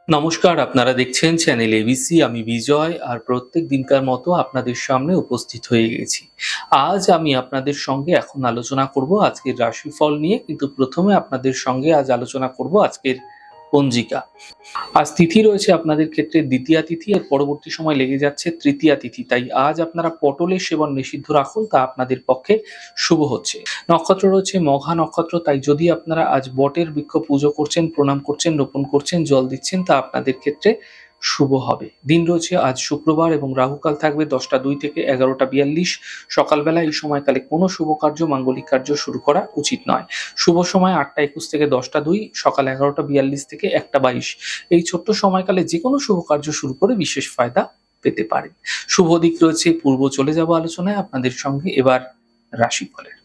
নমস্কার, আপনারা দেখছেন চ্যানেল এবিসি। আমি বিজয়, আর প্রত্যেক দিনকার মতো আপনাদের সামনে উপস্থিত হয়ে গেছি। আজ আমি আপনাদের সঙ্গে এখন আলোচনা করব আজকের রাশিফল নিয়ে, কিন্তু প্রথমে আপনাদের সঙ্গে আজ আলোচনা করব আজকের পঞ্জিকা। আজ তিথি রয়েছে আপনাদের ক্ষেত্রে দ্বিতীয়া তিথি, এর পরবর্তী সময় লেগে যাচ্ছে তৃতীয়া তিথি। তাই আজ আপনারা পটলের সেবন নিষিদ্ধ রাখুন, তা আপনাদের পক্ষে শুভ হচ্ছে। নক্ষত্র রয়েছে মঘা নক্ষত্র, তাই যদি আপনারা আজ বটের বৃক্ষ পুজো করছেন, প্রণাম করছেন, রোপণ করছেন, জল দিচ্ছেন, তা আপনাদের ক্ষেত্রে শুভ হবে। দিন রয়েছে আজ শুক্রবার এবং রাহুকাল থাকবে 10টা 2 থেকে 11টা 42 সকালবেলা। এই সময়কালে কোনো শুভ কার্য, মাঙ্গলিক কার্য শুরু করা উচিত নয়। শুভ সময় 8টা 21 থেকে 10টা 2, সকাল 11টা 42 থেকে 1টা 22। এই ছোট্ট সময়কালে যে কোনো শুভ কার্য শুরু করে বিশেষ ফায়দা পেতে পারেন। শুভ দিক রয়েছে পূর্ব। চলে যাব আলোচনায় আপনাদের সঙ্গে এবার রাশিফলের।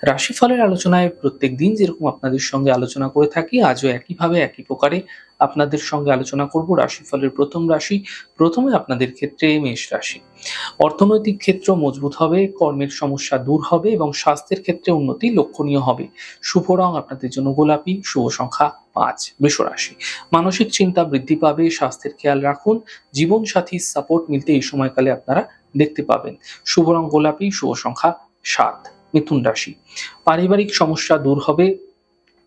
রাশিফলের আলোচনায় প্রত্যেক দিন যেরকম আপনাদের সঙ্গে আলোচনা করে থাকি, আজও একইভাবে একই প্রকারে আপনাদের সঙ্গে আলোচনা করব রাশিফলের প্রথম রাশি। প্রথমে আপনাদের ক্ষেত্রে মেষ রাশি। অর্থনৈতিক ক্ষেত্র মজবুত হবে, কর্মের সমস্যা দূর হবে এবং স্বাস্থ্যের ক্ষেত্রে উন্নতি লক্ষণীয় হবে। শুভ রং আপনাদের জন্য গোলাপি, শুভ সংখ্যা 5। বৃষ রাশি। মানসিক চিন্তা বৃদ্ধি পাবে, স্বাস্থ্যের খেয়াল রাখুন। জীবন সাথীর সাপোর্ট মিলতে এই সময়কালে আপনারা দেখতে পাবেন। শুভ রং গোলাপি, শুভ সংখ্যা 7। মিথুন রাশি। পারিবারিক সমস্যা দূর হবে,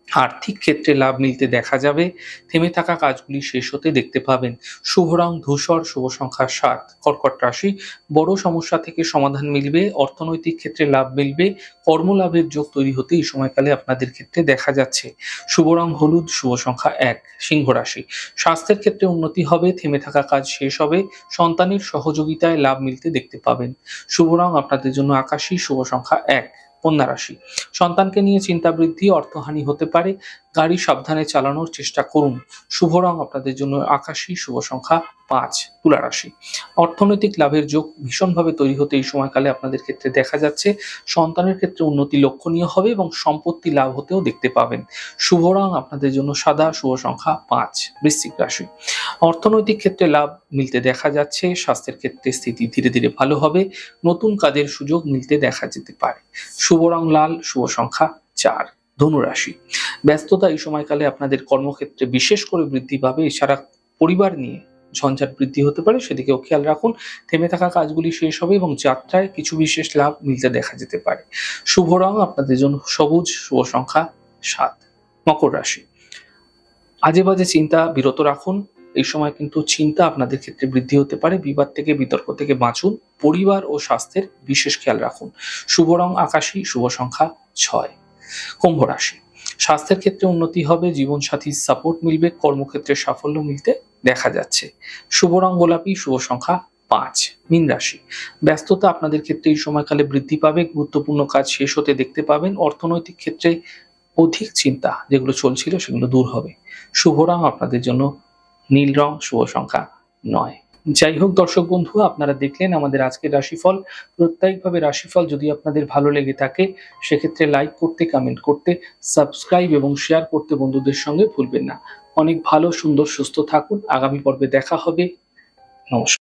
আর্থিক ক্ষেত্রে লাভ মিলতে দেখা যাবে। থেমে থাকা কাজগুলি শেষ হতে দেখতে পাবেন। শুভ রং ধূসর, শুভ সংখ্যা 7। কর্কট রাশি। বড় সমস্যা থেকে সমাধান মিলবে, অর্থনৈতিক ক্ষেত্রে লাভ মিলবে, কর্মলাভের যোগ তৈরি হতে এই সময়কালে আপনাদের ক্ষেত্রে দেখা যাচ্ছে। শুভ রং হলুদ, শুভ সংখ্যা 1। সিংহ রাশি। স্বাস্থ্যের ক্ষেত্রে উন্নতি হবে, থেমে থাকা কাজ শেষ হবে, সন্তানের সহযোগিতায় লাভ মিলতে দেখতে পাবেন। শুভ রং আপনাদের জন্য আকাশী, শুভ সংখ্যা 1। কন্যা রাশি। সন্তানকে নিয়ে চিন্তা বৃদ্ধি, অর্থহানি হতে পারে, গাড়ি সাবধানে চালানোর চেষ্টা করুন। শুভ রং আপনাদের জন্য আকাশী, শুভ সংখ্যা 5। তুলা রাশি। অর্থনৈতিক লাভের যোগ ভীষণভাবে তৈরি হতে এই সময়কালে আপনাদের ক্ষেত্রে দেখা যাচ্ছে। সন্তানের ক্ষেত্রে উন্নতি লক্ষণীয় হবে এবং সম্পত্তি লাভ হতেও দেখতে পাবেন। শুভ রং আপনাদের জন্য সাদা, শুভ সংখ্যা 5। বৃশ্চিক রাশি। অর্থনৈতিক ক্ষেত্রে লাভ মিলতে দেখা যাচ্ছে, স্বাস্থ্যের ক্ষেত্রে স্থিতি ধীরে ধীরে ভালো হবে, নতুন কাজের সুযোগ মিলতে দেখা যেতে পারে। শুভ রং লাল, শুভ সংখ্যা 4। ধনু রাশি। ব্যস্ততা এই সময়কালে আপনাদের কর্মক্ষেত্রে বিশেষ করে বৃদ্ধি পাবে। এছাড়া পরিবার নিয়ে ঝঞ্ঝাট বৃদ্ধি হতে পারে, সেদিকেও খেয়াল রাখুন। থেমে থাকা কাজগুলি শেষ হবে এবং যাত্রায় কিছু বিশেষ লাভ মিলতে দেখা যেতে পারে। শুভ রং আপনাদের জন্য সবুজ, শুভ সংখ্যা 7। মকর রাশি। আজে বাজে চিন্তা বিরত রাখুন। এই সময় কিন্তু চিন্তা আপনাদের ক্ষেত্রে বৃদ্ধি হতে পারে। বিবাদ থেকে, বিতর্ক থেকে বাঁচুন। পরিবার ও স্বাস্থ্যের বিশেষ খেয়াল রাখুন। শুভ রং আকাশী, শুভ সংখ্যা 6। কুম্ভ রাশি। স্বাস্থ্যের ক্ষেত্রে উন্নতি হবে, জীবন সাথীর সাপোর্ট মিলবে, কর্মক্ষেত্রে সাফল্য মিলতে দেখা যাচ্ছে। শুভ রং গোলাপি, শুভ সংখ্যা 5। মীন রাশি। ব্যস্ততা আপনাদের ক্ষেত্রে এই সময়কালে বৃদ্ধি পাবে, গুরুত্বপূর্ণ কাজ শেষ হতে দেখতে পাবেন। অর্থনৈতিক ক্ষেত্রে অধিক চিন্তা যেগুলো চলছিল সেগুলো দূর হবে। শুভ রং আপনাদের জন্য নীল রং, শুভ সংখ্যা 9। যাই হোক দর্শক বন্ধু, আপনারা দেখলেন আমাদের আজকের রাশিফল। প্রত্যেকভাবে রাশিফল যদি আপনাদের ভালো লেগে থাকে, সেক্ষেত্রে লাইক করতে, কমেন্ট করতে, সাবস্ক্রাইব এবং শেয়ার করতে বন্ধুদের সঙ্গে ভুলবেন না। অনেক ভালো, সুন্দর, সুস্থ থাকুন। আগামী পর্বে দেখা হবে। নমস্কার।